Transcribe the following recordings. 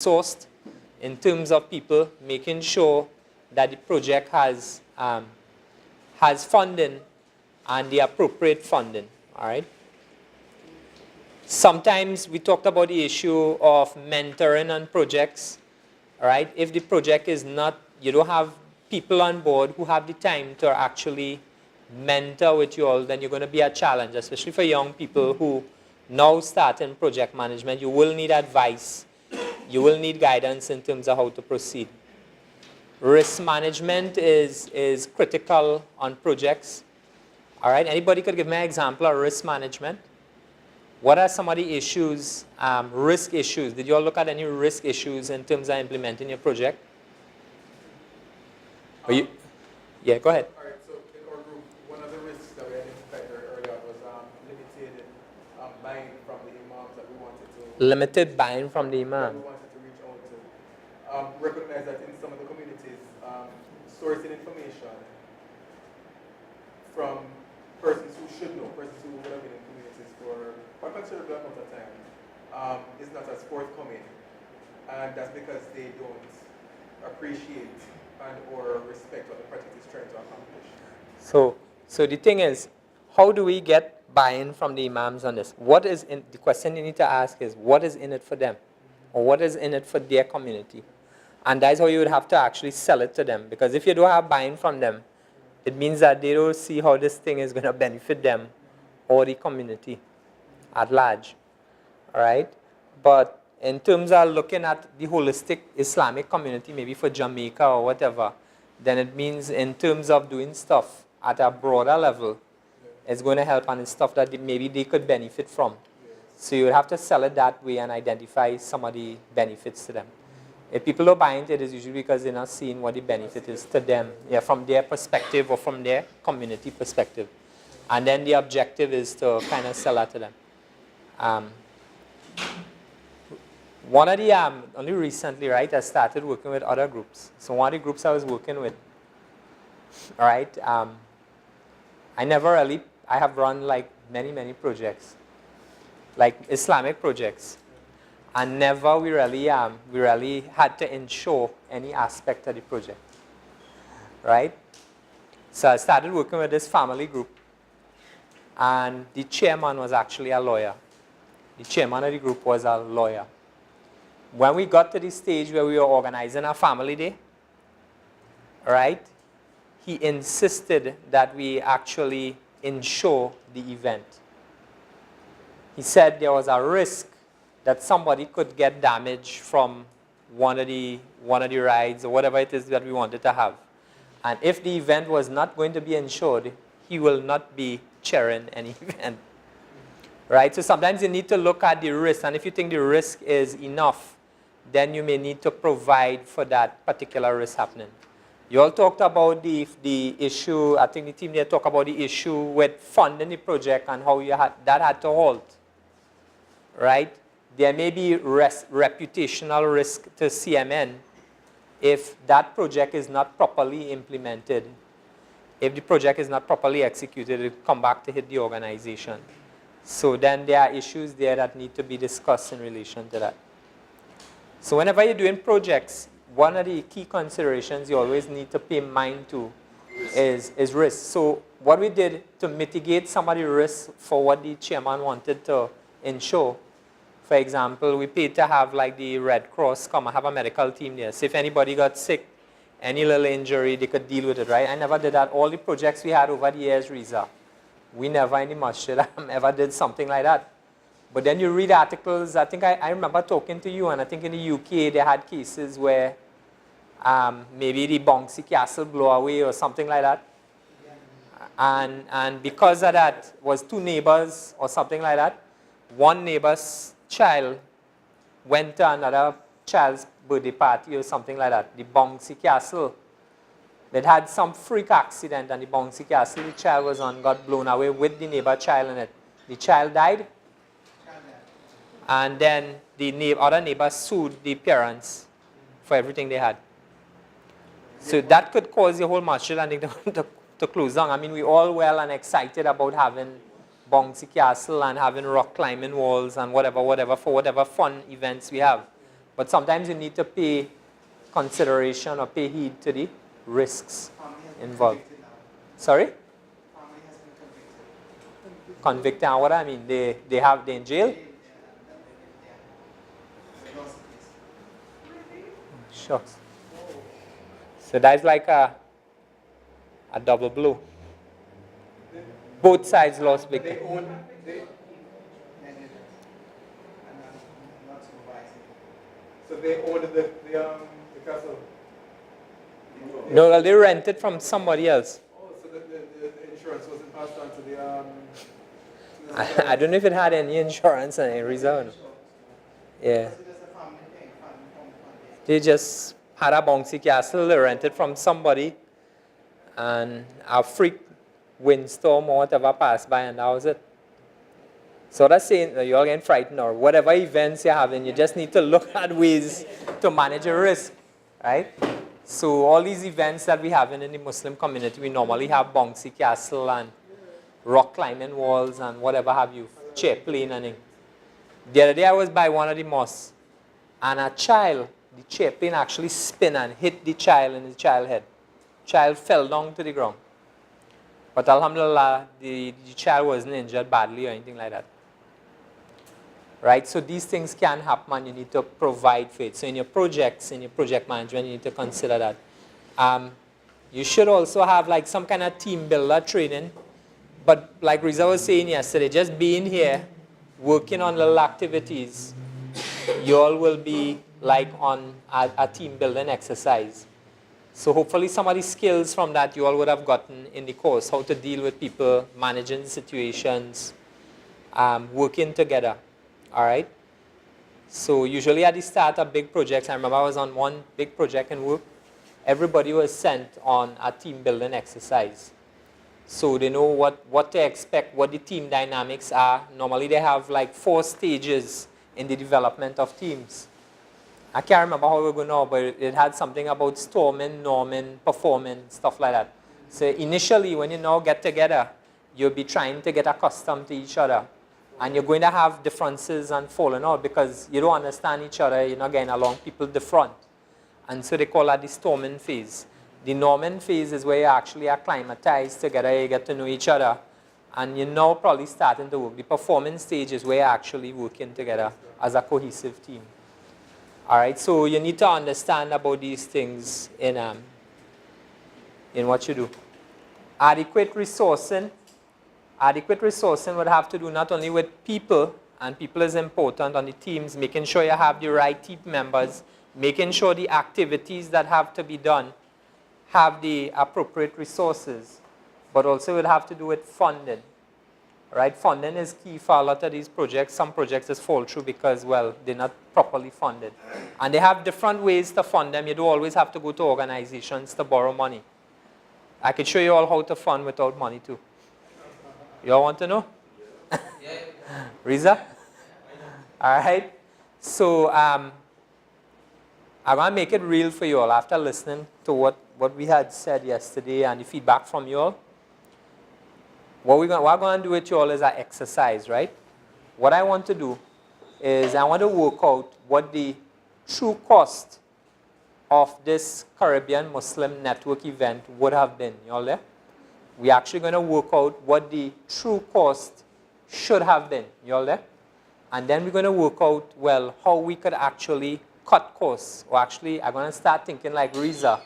sourced in terms of people, making sure that the project has funding and the appropriate funding, all right? Sometimes we talked about the issue of mentoring on projects, all right? If the project is not, you don't have people on board who have the time to actually mentor with you all, then you're going to be a challenge, especially for young people who now start in project management. You will need advice. You will need guidance in terms of how to proceed. Risk management is critical on projects. All right, anybody could give me an example of risk management? What are some of the issues, risk issues? Did you all look at any risk issues in terms of implementing your project? Yeah, go ahead. All right, so in our group, one of the risks that we identified very early on was limited buying from the imams that we wanted to. Limited buying from the imam. That we wanted to reach out to. Recognize that in some of the communities, sourcing information from persons who should know, persons who would have been in communities for a considerable amount of time, is not as forthcoming. And that's because they don't appreciate and or respect what the project is trying to accomplish. So the thing is, how do we get buy-in from the imams on this? The question you need to ask is, what is in it for them? Or what is in it for their community? And that's how you would have to actually sell it to them. Because if you don't have buy-in from them, it means that they don't see how this thing is going to benefit them or the community at large. All right? But in terms of looking at the holistic Islamic community, maybe for Jamaica or whatever, then it means in terms of doing stuff at a broader level, it's going to help and it's stuff that maybe they could benefit from. So you would have to sell it that way and identify some of the benefits to them. If people don't buy into it, it's usually because they're not seeing what the benefit is to them, from their perspective or from their community perspective. And then the objective is to kind of sell that to them. One of the, only recently, right, I started working with other groups. So one of the groups I was working with, all right, I have run like many projects, like Islamic projects. And never we really had to ensure any aspect of the project, right? So I started working with this family group, and the chairman was actually a lawyer. The chairman of the group was a lawyer. When we got to the stage where we were organizing a family day, right, he insisted that we actually insure the event. He said there was a risk that somebody could get damage from one of the rides or whatever it is that we wanted to have. And if the event was not going to be insured, he will not be chairing any event. Right? So sometimes you need to look at the risk, and if you think the risk is enough, then you may need to provide for that particular risk happening. You all talked about the issue, I think the team there talked about the issue with funding the project and how that had to halt. Right? There may be reputational risk to CMN if that project is not properly implemented. If the project is not properly executed, it will come back to hit the organization. So then there are issues there that need to be discussed in relation to that. So whenever you're doing projects, one of the key considerations you always need to pay mind to is risk. So what we did to mitigate some of the risks for what the chairman wanted to ensure, for example, we paid to have like the Red Cross come and have a medical team there. So if anybody got sick, any little injury, they could deal with it, right? I never did that. All the projects we had over the years, Riza, we never in the masjid ever did something like that. But then you read articles, I think I remember talking to you, and I think in the UK they had cases where maybe the Bouncy Castle blew away or something like that. And because of that, was two neighbors or something like that. One neighbor's child went to another child's birthday party or something like that. The Bouncy Castle, they had some freak accident, and the Bouncy Castle the child was on got blown away with the neighbor child in it. The child died, and then the other neighbor sued the parents for everything they had. So that could cause the whole masjid and to close down. I mean, we all well and excited about having Bouncy Castle and having rock climbing walls and whatever for whatever fun events we have. But sometimes you need to pay consideration or pay heed to the risks involved. Sorry? Family has been convicted. Convicted, and what I mean, they in jail? Sure. So that's like a double blow. Both sides lost big. They own, so they owned the castle. No, well, they rented from somebody else. Oh, so the insurance wasn't passed on to the I don't know if it had any insurance and any reason. Yeah. They just had a bouncy castle, they rented from somebody, and a freak windstorm or whatever passed by, and that was it. So that's saying that you're all getting frightened, or whatever events you're having, you just need to look at ways to manage your risk, right? So all these events that we have in the Muslim community, we normally have bouncy castle and rock climbing walls and whatever have you, chair plane and thing. The other day I was by one of the mosques, and a child, the chair plane actually spin and hit the child in the child's head. Child fell down to the ground. But alhamdulillah, the child wasn't injured badly or anything like that. Right? So these things can happen and you need to provide for it. So in your projects, in your project management, you need to consider that. You should also have like some kind of team builder training. But like Riza was saying yesterday, just being here, working on little activities, you all will be like on a team building exercise. So hopefully some of the skills from that you all would have gotten in the course, how to deal with people, managing situations, working together. All right? So usually at the start of big projects, I remember I was on one big project in work, everybody was sent on a team building exercise. So they know what to expect, what the team dynamics are. Normally they have like 4 stages in the development of teams. I can't remember how we're going now, but it had something about storming, norming, performing, stuff like that. So initially when you now get together, you'll be trying to get accustomed to each other. And you're going to have differences and falling out because you don't understand each other, you're not getting along, people different. And so they call that the storming phase. The norming phase is where you actually acclimatize together, you get to know each other. And you're now probably starting to work. The performing stage is where you're actually working together as a cohesive team. All right, so you need to understand about these things in what you do. Adequate resourcing. Adequate resourcing would have to do not only with people, and people is important on the teams, making sure you have the right team members, making sure the activities that have to be done have the appropriate resources, but also it would have to do with funding. Right? Funding is key for a lot of these projects. Some projects just fall through because, well, they're not properly funded. And they have different ways to fund them. You don't always have to go to organizations to borrow money. I could show you all how to fund without money too. You all want to know? Riza? All right. So I'm going to make it real for you all after listening to what we had said yesterday and the feedback from you all. What we're going to do with you all is an exercise, right? What I want to do is I want to work out what the true cost of this Caribbean Muslim Network event would have been. You all there? We're actually going to work out what the true cost should have been. You all there? And then we're going to work out, well, how we could actually cut costs. Or actually, I'm going to start thinking like Riza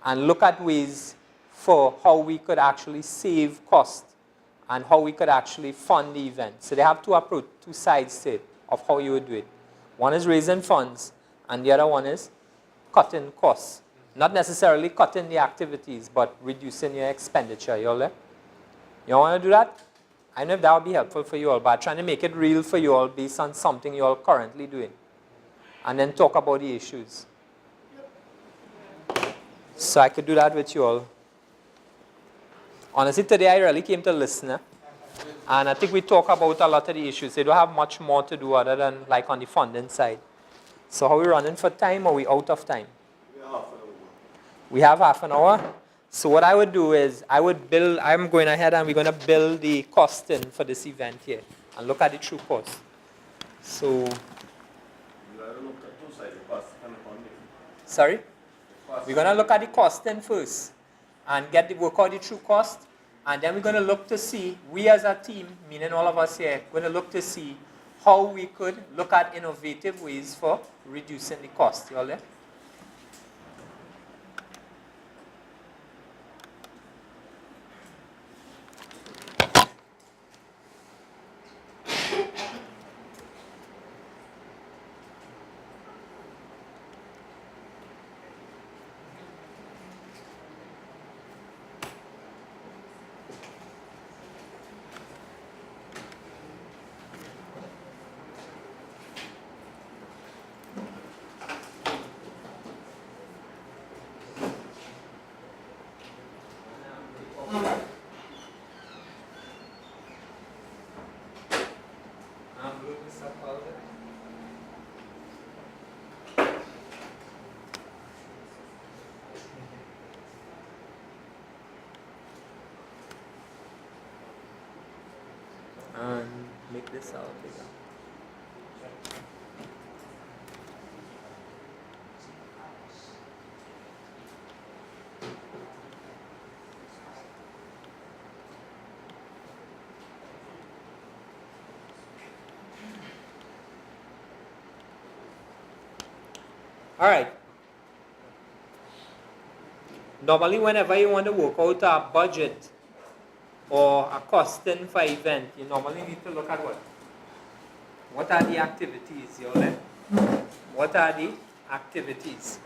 and look at ways for how we could actually save costs and how we could actually fund the event. So they have two sides to it of how you would do it. One is raising funds, and the other one is cutting costs. Not necessarily cutting the activities, but reducing your expenditure. You all there? You all want to do that? I don't know if that would be helpful for you all, but I'm trying to make it real for you all based on something you all currently doing. And then talk about the issues. So I could do that with you all. Honestly, today I really came to listen. And I think we talk about a lot of the issues. They don't have much more to do other than like on the funding side. So how are we running for time or are we out of time? We have half an hour. So what I would do is I'm going ahead and we're going to build the costing for this event here and look at the true cost. So Sorry? We're going to look at the costing first and work out the true cost. And then we're going to look to see, we as a team, meaning all of us here, going to look to see how we could look at innovative ways for reducing the cost. You all there? And make this out bigger. All right. Normally, whenever you want to work out a budget or a costing for event, you normally need to look at what? What are the activities, you all? What are the activities?